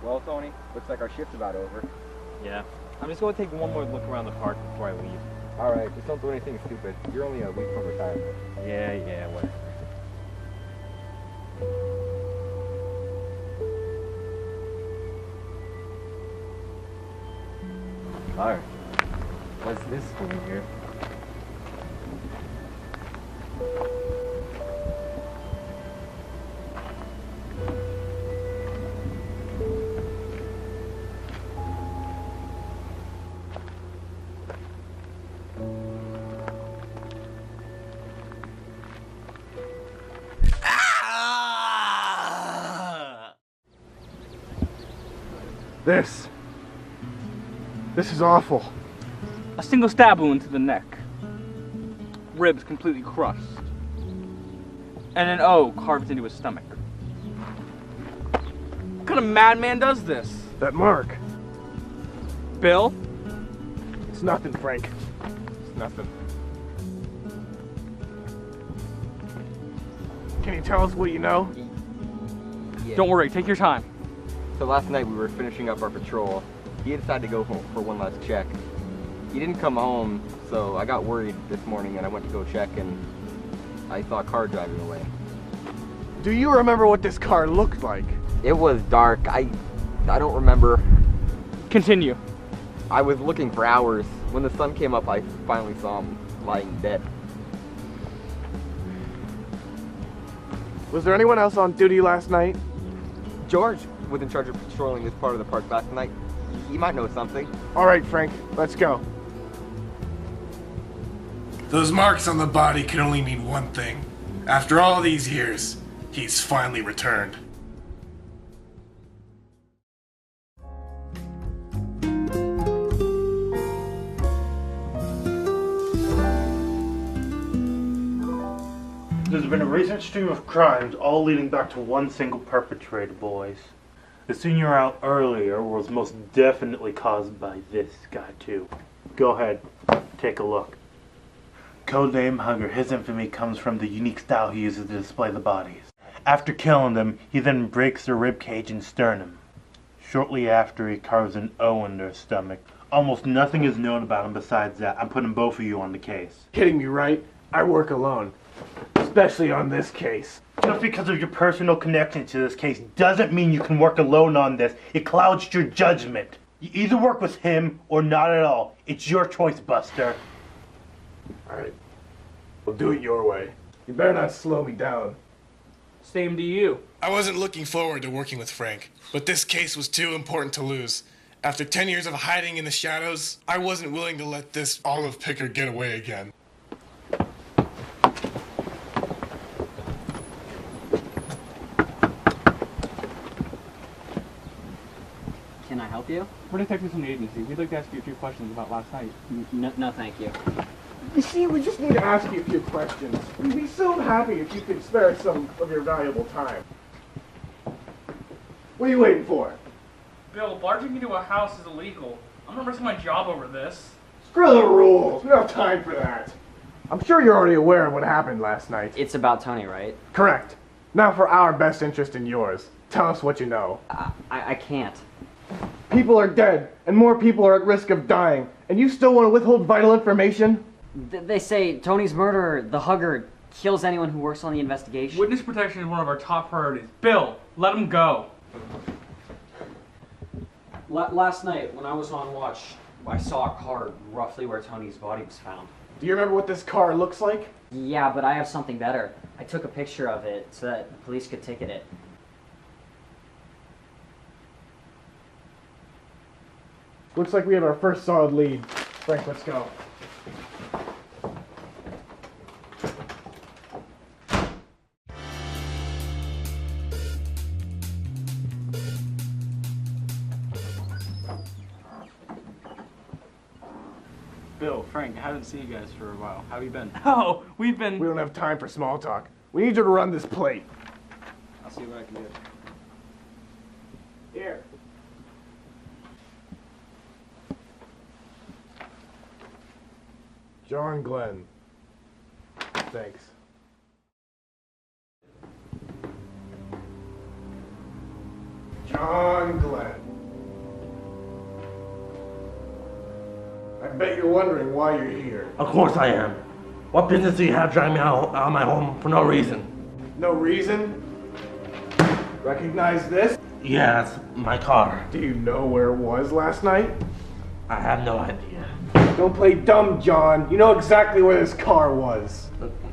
Well, Tony, looks like our shift's about over. Yeah. I'm just going to take one more look around the park before I leave. Alright, just don't do anything stupid. You're only a week from retirement. Yeah, whatever. Alright. What's this for here? This is awful. A single stab wound to the neck. Ribs completely crushed. And an O carved into his stomach. What kind of madman does this? That mark. Bill? It's nothing, Frank. It's nothing. Can you tell us what you know? Yeah. Don't worry, take your time. So last night we were finishing up our patrol. He decided to go home for one last check. He didn't come home, so I got worried this morning and I went to go check and I saw a car driving away. Do you remember what this car looked like? It was dark. I don't remember. Continue. I was looking for hours. When the sun came up, I finally saw him lying dead. Was there anyone else on duty last night? George was in charge of patrolling this part of the park last night. He might know something. All right, Frank, let's go. Those marks on the body can only mean one thing. After all these years, he's finally returned. There's been a recent stream of crimes, all leading back to one single perpetrator, boys. The scene you were out earlier was most definitely caused by this guy, too. Go ahead, take a look. Codename Hugger, his infamy comes from the unique style he uses to display the bodies. After killing them, he then breaks their ribcage and sternum. Shortly after, he carves an O in their stomach. Almost nothing is known about him besides that. I'm putting both of you on the case. Kidding me, right? I work alone. Especially on this case. Just because of your personal connection to this case doesn't mean you can work alone on this. It clouds your judgment. You either work with him or not at all. It's your choice, Buster. Alright. We'll do it your way. You better not slow me down. Same to you. I wasn't looking forward to working with Frank, but this case was too important to lose. After 10 years of hiding in the shadows, I wasn't willing to let this olive picker get away again. Can I help you? We're detectives from the agency. We'd like to ask you a few questions about last night. No, thank you. You see, we just need to ask you a few questions. We'd be so happy if you could spare us some of your valuable time. What are you waiting for? Bill, barging into a house is illegal. I'm gonna risk my job over this. Screw the rules. We don't have time for that. I'm sure you're already aware of what happened last night. It's about Tony, right? Correct. Now for our best interest in yours. Tell us what you know. I can't. People are dead, and more people are at risk of dying, and you still want to withhold vital information? They say Tony's murderer, the Hugger, kills anyone who works on the investigation. Witness protection is one of our top priorities. Bill, let him go. Last night, when I was on watch, I saw a car roughly where Tony's body was found. Do you remember what this car looks like? Yeah, but I have something better. I took a picture of it so that the police could ticket it. Looks like we have our first solid lead. Frank, let's go. Bill, Frank, I haven't seen you guys for a while. How have you been? Oh, we've been... We don't have time for small talk. We need you to run this plate. I'll see what I can do. Here. John Glenn. Thanks. John Glenn. I bet you're wondering why you're here. Of course I am. What business do you have driving me out of my home for no reason? No reason? Recognize this? Yeah, it's my car. Do you know where it was last night? I have no idea. Don't play dumb, John. You know exactly where this car was.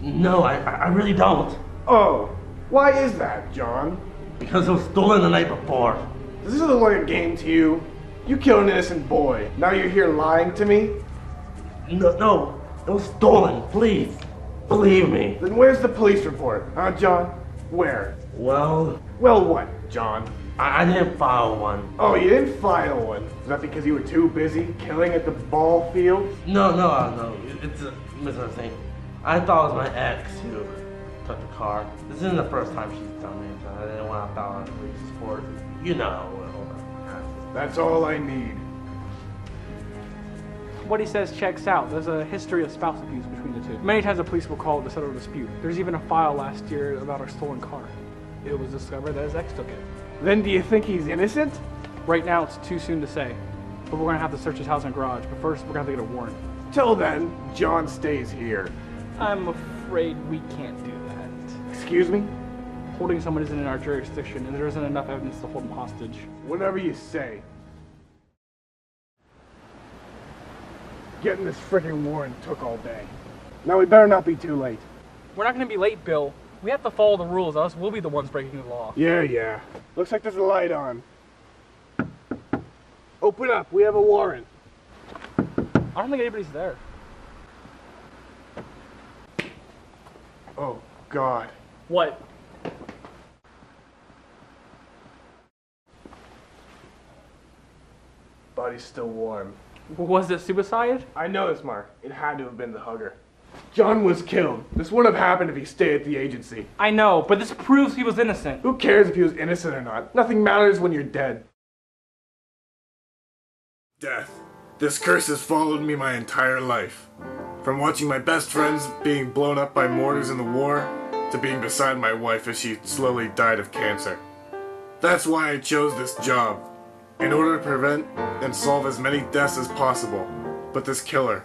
No, I really don't. Oh, why is that, John? Because it was stolen the night before. Does this look like a game to you? You killed an innocent boy. Now you're here lying to me? No, it was stolen. Please, believe me. Then where's the police report, huh, John? Where? Well, Well, what, John? I didn't file one. Oh, you didn't file one. Is that because you were too busy killing at the ball field? No, it's a misunderstanding. I thought it was my ex who took the car. This isn't the first time she's done it, so I didn't want to file a police report. You know. That's all I need. What he says checks out. There's a history of spouse abuse between the two. Many times the police will call it to settle a dispute. There's even a file last year about a stolen car. It was discovered that his ex took it. Then do you think he's innocent? Right now it's too soon to say, but we're gonna have to search his house and garage. But first we're gonna have to get a warrant. Till then, John stays here. I'm afraid we can't do that. Excuse me? Holding someone isn't in our jurisdiction, and there isn't enough evidence to hold him hostage. Whatever you say. Getting this freaking warrant took all day. Now we better not be too late. We're not gonna be late, Bill. We have to follow the rules, else we'll be the ones breaking the law. Yeah. Looks like there's a light on. Open up, we have a warrant. I don't think anybody's there. Oh, God. What? Body's still warm. Was it suicide? I know this, Mark. It had to have been the hugger. John was killed. This wouldn't have happened if he stayed at the agency. I know, but this proves he was innocent. Who cares if he was innocent or not? Nothing matters when you're dead. Death. This curse has followed me my entire life. From watching my best friends being blown up by mortars in the war, to being beside my wife as she slowly died of cancer. That's why I chose this job. In order to prevent and solve as many deaths as possible. But this killer,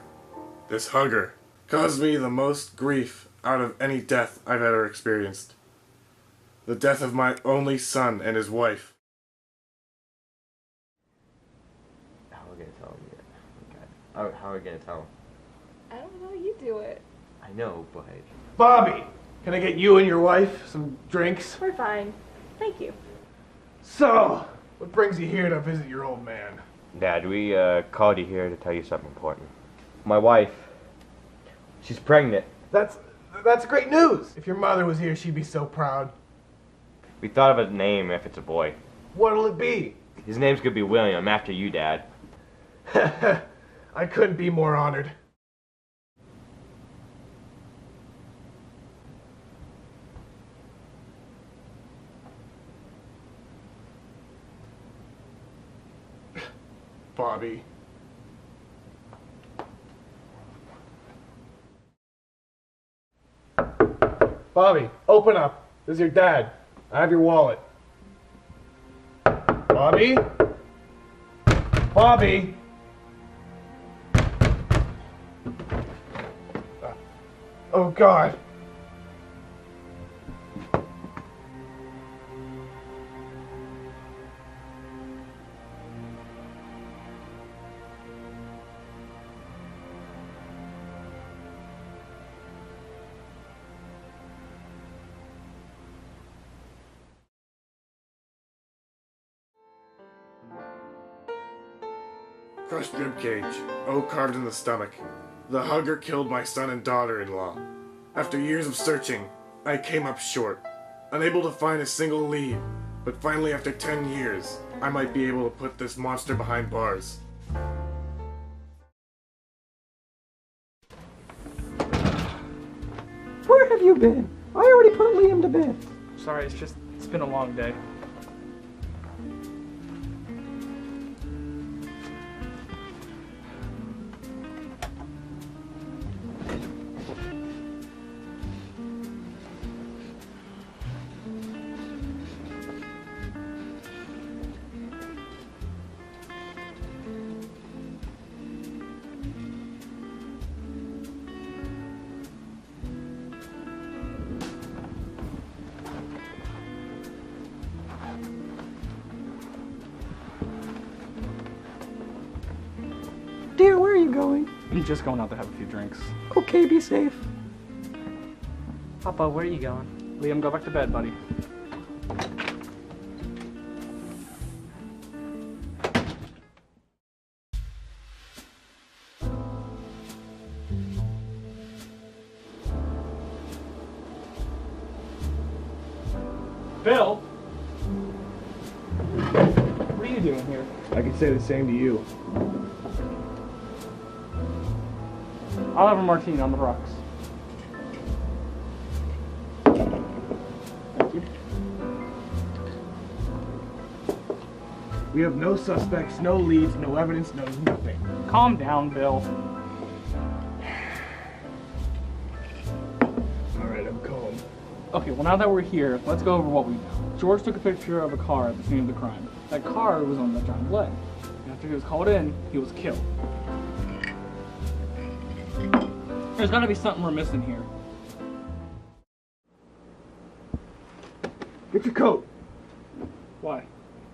this hugger, caused me the most grief out of any death I've ever experienced. The death of my only son and his wife. How are we gonna tell him yet? Okay. How are we gonna tell him? I don't know, you do it. I know, but... Bobby, can I get you and your wife some drinks? We're fine. Thank you. So, what brings you here to visit your old man? Dad, we called you here to tell you something important. My wife, she's pregnant. That's great news. If your mother was here, she'd be so proud. We thought of a name if it's a boy. What'll it be? His name's gonna be William, after you, Dad. I couldn't be more honored. Bobby. Bobby, open up. This is your dad. I have your wallet. Bobby? Bobby? Oh, God. Crushed ribcage, O carved in the stomach. The hugger killed my son and daughter-in-law. After years of searching, I came up short, unable to find a single lead. But finally, after 10 years, I might be able to put this monster behind bars. Where have you been? I already put Liam to bed. Sorry, it's been a long day. you going? I'm just going out to have a few drinks. Okay, be safe. Papa, where are you going? Liam, go back to bed, buddy. Bill? What are you doing here? I could say the same to you. I'll have a martini on the rocks. Thank you. We have no suspects, no leads, no evidence, no nothing. Calm down, Bill. Alright, I'm calm. Okay, well now that we're here, let's go over what we know. George took a picture of a car at the scene of the crime. That car was on the John's leg. And after he was called in, he was killed. There's gotta be something we're missing here. Get your coat. Why?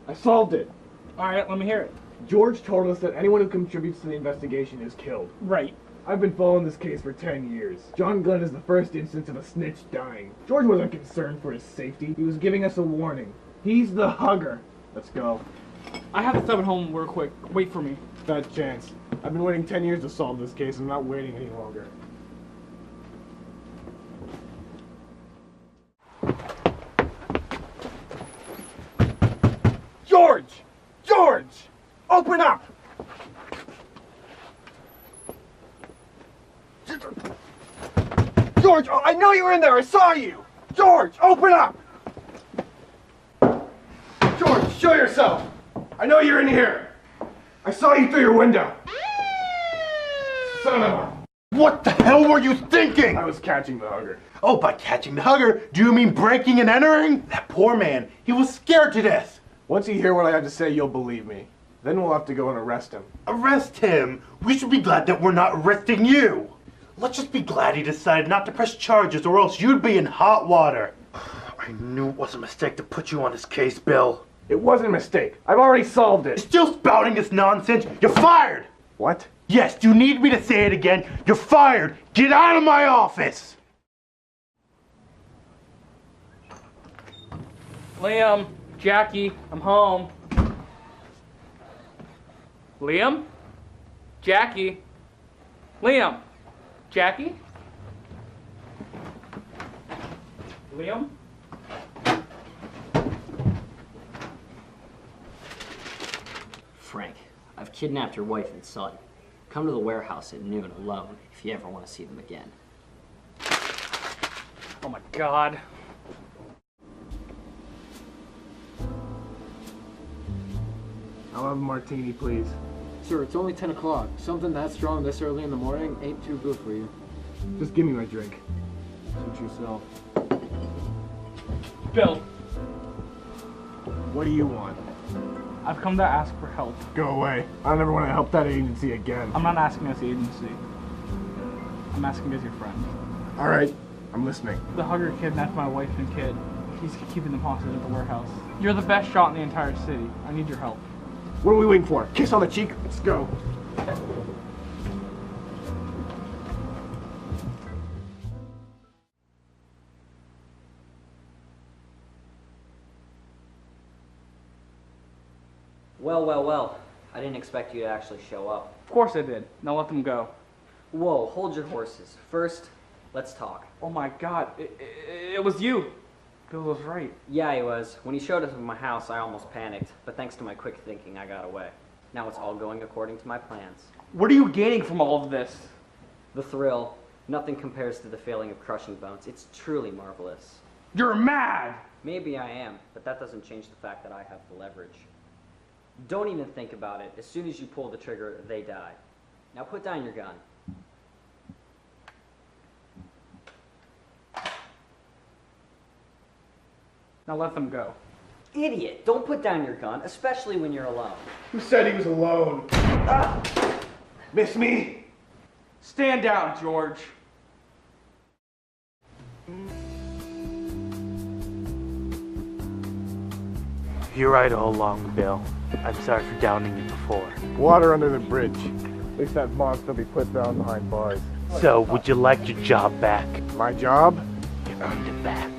I solved it. Alright, let me hear it. George told us that anyone who contributes to the investigation is killed. Right. I've been following this case for 10 years. John Glenn is the first instance of a snitch dying. George wasn't concerned for his safety. He was giving us a warning. He's the hugger. Let's go. I have to step at home real quick. Wait for me. Bad chance. I've been waiting 10 years to solve this case. I'm not waiting any longer. George! George! Open up! George, oh, I know you were in there. I saw you. George, open up. George, show yourself. I know you're in here. I saw you through your window. Son of a... What the hell were you thinking? I was catching the hugger. Oh, by catching the hugger, do you mean breaking and entering? That poor man, he was scared to death. Once you hear what I have to say, you'll believe me. Then we'll have to go and arrest him. Arrest him? We should be glad that we're not arresting you. Let's just be glad he decided not to press charges or else you'd be in hot water. I knew it was a mistake to put you on this case, Bill. It wasn't a mistake. I've already solved You're it. still spouting this nonsense. You're fired. What? Yes, you need me to say it again. You're fired. Get out of my office. Liam, Jackie, I'm home. Liam? Jackie? Liam? Jackie? Liam? Frank, I've kidnapped your wife and son. Come to the warehouse at noon alone if you ever want to see them again. Oh my God. I'll have a martini, please. Sir, it's only 10 o'clock. Something that strong this early in the morning ain't too good for you. Just give me my drink. Suit yourself. Bill, What do you want? I've come to ask for help. Go away. I don't ever want to help that agency again. I'm not asking as the agency. I'm asking as your friend. All right, I'm listening. The hugger kidnapped my wife and kid. He's keeping them hostage at the warehouse. You're the best shot in the entire city. I need your help. What are we waiting for? Kiss on the cheek? Let's go. Well, well, well. I didn't expect you to actually show up. Of course I did. Now let them go. Whoa, hold your horses. First, let's talk. Oh my God, it was you. Bill was right. Yeah, he was. When he showed up at my house, I almost panicked. But thanks to my quick thinking, I got away. Now it's all going according to my plans. What are you gaining from all of this? The thrill. Nothing compares to the feeling of crushing bones. It's truly marvelous. You're mad! Maybe I am, but that doesn't change the fact that I have the leverage. Don't even think about it. As soon as you pull the trigger, they die. Now put down your gun. Now let them go. Idiot! Don't put down your gun, especially when you're alone. Who said he was alone? Ah! Miss me? Stand down, George. You're right all along, Bill. I'm sorry for downing you before. Water under the bridge. At least that monster will be put down behind bars. So, would you like your job back? My job? You earned it back.